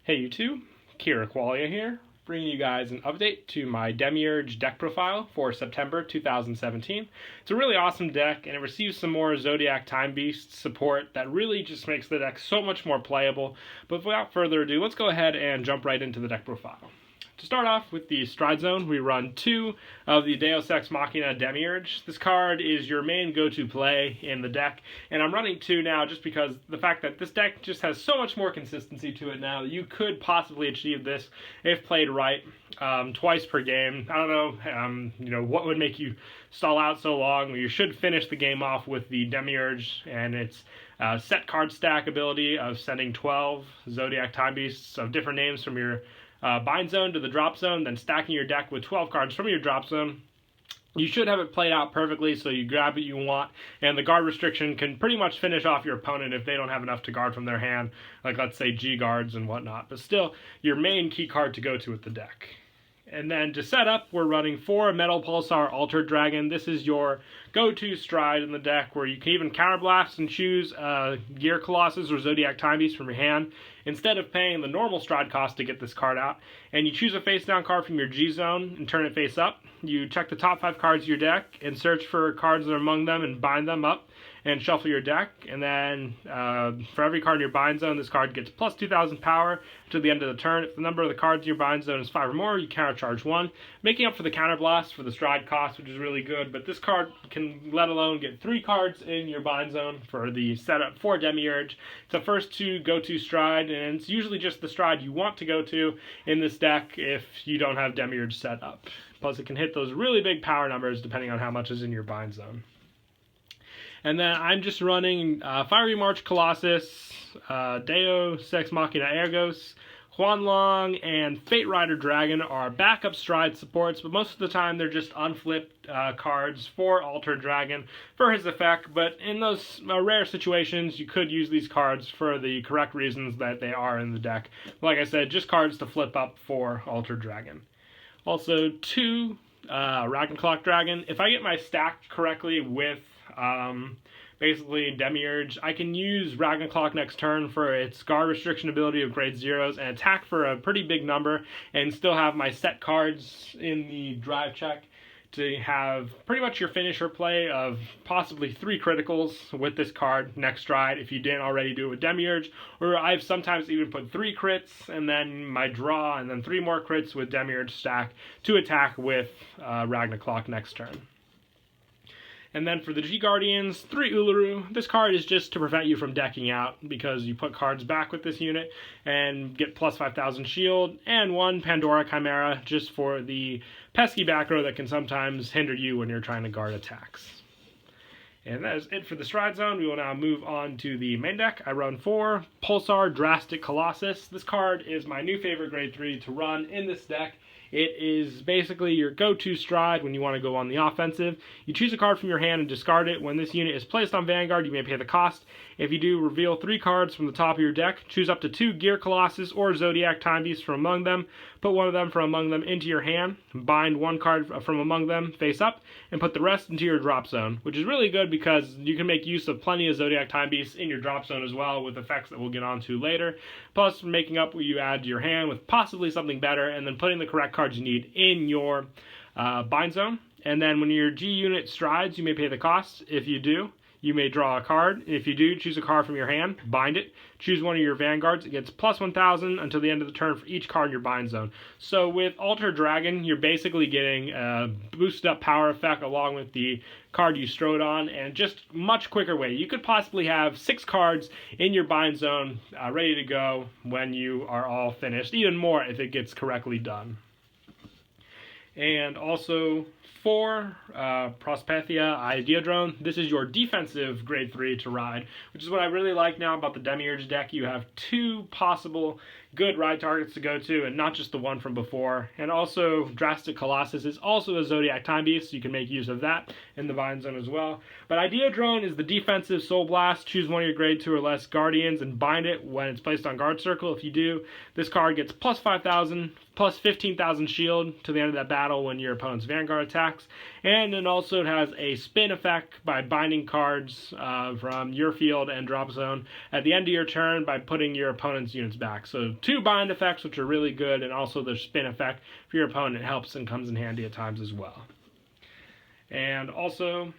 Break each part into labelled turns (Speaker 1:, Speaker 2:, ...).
Speaker 1: Hey YouTube, Kira Qualia here, bringing you guys an update to my Demiurge deck profile for September 2017. It's a really awesome deck, and it receives some more Zodiac Time Beast support that really just makes the deck so much more playable. But without further ado, let's go ahead and jump right into the deck profile. To start off with the Stride Zone, we run 2 of the Deus Ex Machina Demiurge. This card is your main go-to play in the deck, and I'm running 2 now just because the fact that this deck just has so much more consistency to it now that you could possibly achieve this if played right twice per game. I don't know, what would make you stall out so long? You should finish the game off with the Demiurge and its set card stack ability of sending 12 Zodiac Time Beasts of different names from your bind zone to the drop zone, then stacking your deck with 12 cards from your drop zone. You should have it played out perfectly so you grab what you want, and the guard restriction can pretty much finish off your opponent if they don't have enough to guard from their hand, like let's say G guards and whatnot, but still your main key card to go to with the deck. And then to set up, we're running 4 Metal Pulsar Altered Dragon. This is your go-to stride in the deck where you can even counterblast and choose Gear Colossus or Zodiac Time Beast from your hand instead of paying the normal stride cost to get this card out. And you choose a face-down card from your G zone and turn it face up. You check the top 5 cards of your deck and search for cards that are among them and bind them up and shuffle your deck. And then for every card in your bind zone, this card gets plus 2,000 power to the end of the turn. If the number of the cards in your bind zone is 5 or more, you countercharge 1, making up for the counterblast for the stride cost, which is really good. But this card can let alone get 3 cards in your bind zone for the setup for Demiurge. It's the first 2 go-to stride, and it's usually just the stride you want to go to in this deck if you don't have Demiurge set up. Plus, it can hit those really big power numbers depending on how much is in your bind zone. And then I'm just running Fiery March Colossus, Deus Ex Machina Ergos, Huanlong, and Fate Rider Dragon are backup stride supports, but most of the time they're just unflipped cards for Altered Dragon for his effect. But in those rare situations, you could use these cards for the correct reasons that they are in the deck. Like I said, just cards to flip up for Altered Dragon. Also, 2 Ragnarok Dragon. If I get my stack correctly with basically Demiurge, I can use Ragnarok next turn for its guard restriction ability of grade 0s and attack for a pretty big number and still have my set cards in the drive check to have pretty much your finisher play of possibly 3 criticals with this card next stride if you didn't already do it with Demiurge, or I've sometimes even put 3 crits and then my draw and then 3 more crits with Demiurge stack to attack with Ragnarok next turn. And then for the G-Guardians, 3 Uluru. This card is just to prevent you from decking out because you put cards back with this unit and get plus 5,000 shield, and 1 Pandora Chimera just for the pesky back row that can sometimes hinder you when you're trying to guard attacks. And that is it for the Stride Zone. We will now move on to the main deck. I run 4 Pulsar Drastic Colossus. This card is my new favorite grade 3 to run in this deck. It is basically your go-to stride when you want to go on the offensive. You choose a card from your hand and discard it. When this unit is placed on Vanguard, you may pay the cost. If you do, reveal 3 cards from the top of your deck. Choose up to 2 Gear Colossus or Zodiac Time Beasts from among them. Put one of them from among them into your hand. Bind 1 card from among them face up, and put the rest into your drop zone, which is really good because you can make use of plenty of Zodiac Time Beasts in your drop zone as well with effects that we'll get onto later. Plus, making up what you add to your hand with possibly something better, and then putting the correct cards you need in your bind zone. And then when your G unit strides, you may pay the cost. If you do, you may draw a card. If you do, choose a card from your hand, bind it, choose one of your Vanguards. It gets plus 1,000 until the end of the turn for each card in your bind zone. So with Altered Dragon, you're basically getting a boosted up power effect along with the card you strode on, and just much quicker way. You could possibly have 6 cards in your bind zone ready to go when you are all finished, even more if it gets correctly done. And also 4 Prospethia Ideodrone. This is your defensive grade 3 to ride, which is what I really like now about the Demiurge deck. You have 2 possible good ride targets to go to, and not just the one from before. And also, Drastic Colossus is also a Zodiac Time Beast, so you can make use of that in the bind zone as well. But Ideodrone is the defensive Soul Blast. Choose one of your grade 2 or less Guardians and bind it when it's placed on guard circle. If you do, this card gets plus 5,000, plus 15,000 shield to the end of that battle when your opponent's Vanguard attacks. And then also it has a spin effect by binding cards from your field and drop zone at the end of your turn by putting your opponent's units back. So 2 bind effects, which are really good, and also the spin effect for your opponent helps and comes in handy at times as well. And also,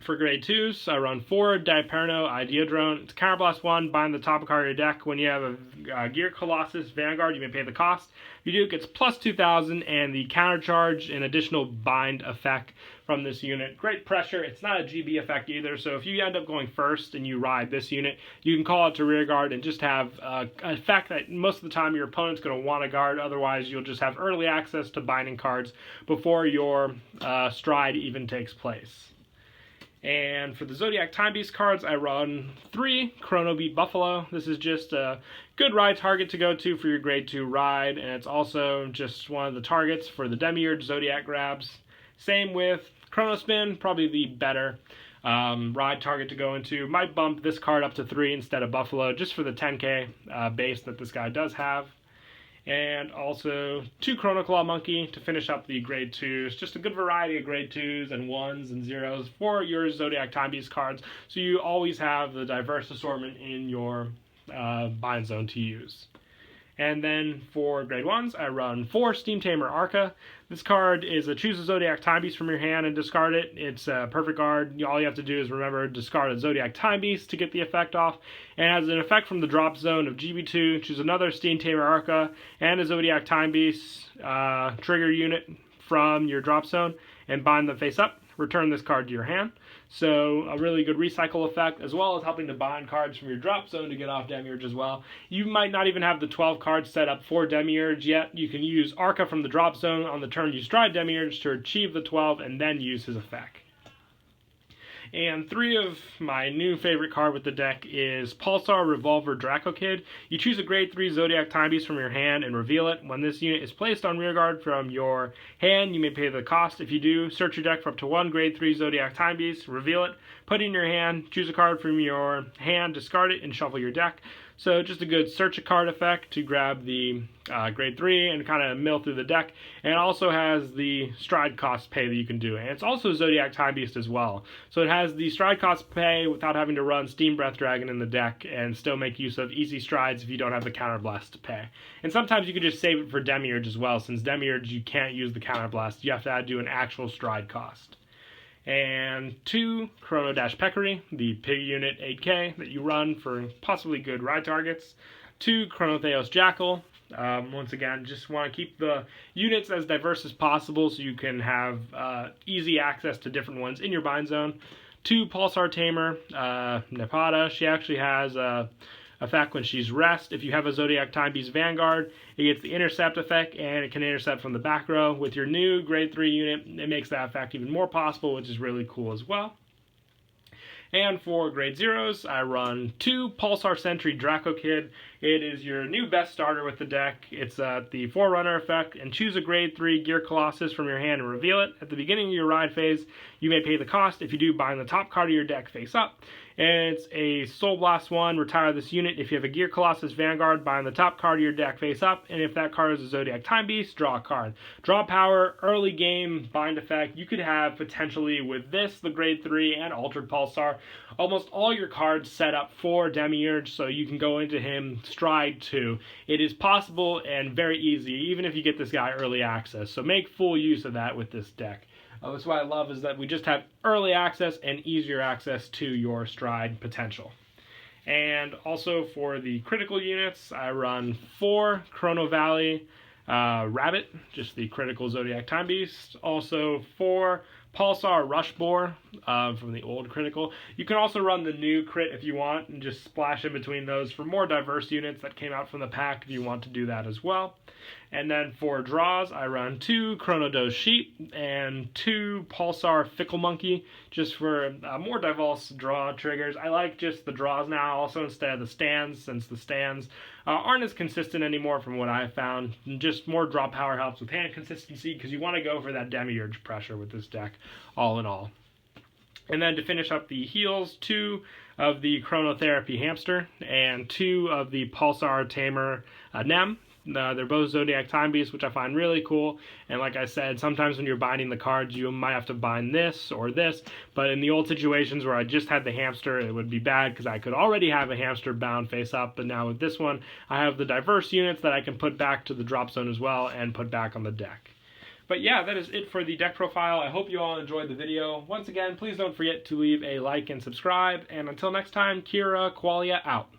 Speaker 1: for grade 2s, I run 4 Diperno Ideodrone. It's Counterblast 1, bind the top card of your deck. When you have a Gear Colossus Vanguard, you may pay the cost. If you do, it gets plus 2,000, and the countercharge, an additional bind effect from this unit. Great pressure. It's not a GB effect either, so if you end up going first and you ride this unit, you can call it to rear guard and just have an effect that most of the time your opponent's going to want to guard. Otherwise, you'll just have early access to binding cards before your stride even takes place. And for the Zodiac Time Beast cards, I run 3 Chrono Beat Buffalo. This is just a good ride target to go to for your grade 2 ride, and it's also just one of the targets for the Demiurge Zodiac grabs. Same with Chrono Spin, probably the better ride target to go into. Might bump this card up to 3 instead of Buffalo, just for the 10k base that this guy does have. And also 2 Chrono Claw Monkey to finish up the grade 2s. Just a good variety of grade 2s and 1s and 0s for your Zodiac Time Beast cards, so you always have the diverse assortment in your bind zone to use. And then for grade 1s, I run 4 Steam Tamer Arca. This card is a choose a Zodiac Time Beast from your hand and discard it. It's a perfect card. All you have to do is remember discard a Zodiac Time Beast to get the effect off. And it has an effect from the drop zone of GB2. Choose another Steam Tamer Arca and a Zodiac Time Beast trigger unit from your drop zone and bind them face up. Return this card to your hand. So a really good recycle effect, as well as helping to bind cards from your drop zone to get off Demiurge as well. You might not even have the 12 cards set up for Demiurge yet. You can use Arca from the drop zone on the turn you stride Demiurge to achieve the 12 and then use his effect. And 3 of my new favorite card with the deck is Pulsar Revolver Draco Kid. You choose a grade 3 Zodiac Time Beast from your hand and reveal it. When this unit is placed on rearguard from your hand, you may pay the cost. If you do, search your deck for up to 1 grade 3 Zodiac Time Beast, reveal it, put it in your hand, choose a card from your hand, discard it, and shuffle your deck. So just a good search a card effect to grab the grade 3 and kind of mill through the deck. And it also has the stride cost pay that you can do. And it's also Zodiac Time Beast as well. So it has the stride cost pay without having to run Steam Breath Dragon in the deck and still make use of easy strides if you don't have the Counterblast to pay. And sometimes you can just save it for Demiurge as well. Since Demiurge you can't use the Counterblast, you have to do an actual stride cost. And 2 Chrono Dash Peccary, the pig unit 8k that you run for possibly good ride targets. 2 Chrono Theos Jackal. Once again, just want to keep the units as diverse as possible so you can have easy access to different ones in your bind zone. 2 Pulsar Tamer Nepada. She actually has a effect when she's rest. If you have a Zodiac Time Beast Vanguard, it gets the intercept effect, and it can intercept from the back row. With your new grade 3 unit, it makes that effect even more possible, which is really cool as well. And for grade 0s, I run 2 Pulsar Sentry Draco Kid. It is your new best starter with the deck. It's the Forerunner effect, and choose a grade 3 Gear Colossus from your hand and reveal it. At the beginning of your ride phase, you may pay the cost. If you do, bind the top card of your deck face up. And it's a Soul Blast 1, retire this unit. If you have a Gear Colossus Vanguard, bind the top card of your deck face up. And if that card is a Zodiac Time Beast, draw a card. Draw power, early game, bind effect. You could have potentially with this, the grade 3 and Altered Pulsar, almost all your cards set up for Demiurge, so you can go into him stride 2. It is possible and very easy, even if you get this guy early access. So make full use of that with this deck. That's what I love, is that we just have early access and easier access to your stride potential. And also for the critical units, I run 4 Chrono Valley Rabbit, just the critical Zodiac Time Beast. Also 4 Pulsar Rush Boar from the old critical. You can also run the new crit if you want and just splash in between those for more diverse units that came out from the pack if you want to do that as well. And then for draws, I run 2 Chrono Doge Sheep and 2 Pulsar Fickle Monkey, just for more diverse draw triggers. I like just the draws now also instead of the stands, since the stands aren't as consistent anymore from what I've found. Just more draw power helps with hand consistency because you want to go for that Demiurge pressure with this deck, all in all. And then to finish up the heals, 2 of the Chronotherapy Hamster and 2 of the Pulsar Tamer Nem. They're both Zodiac Time Beasts, which I find really cool. And like I said, sometimes when you're binding the cards, you might have to bind this or this. But in the old situations where I just had the hamster, it would be bad because I could already have a hamster bound face up. But now with this one, I have the diverse units that I can put back to the drop zone as well and put back on the deck. But yeah, that is it for the deck profile. I hope you all enjoyed the video. Once again, please don't forget to leave a like and subscribe. And until next time, Kira Qualia out.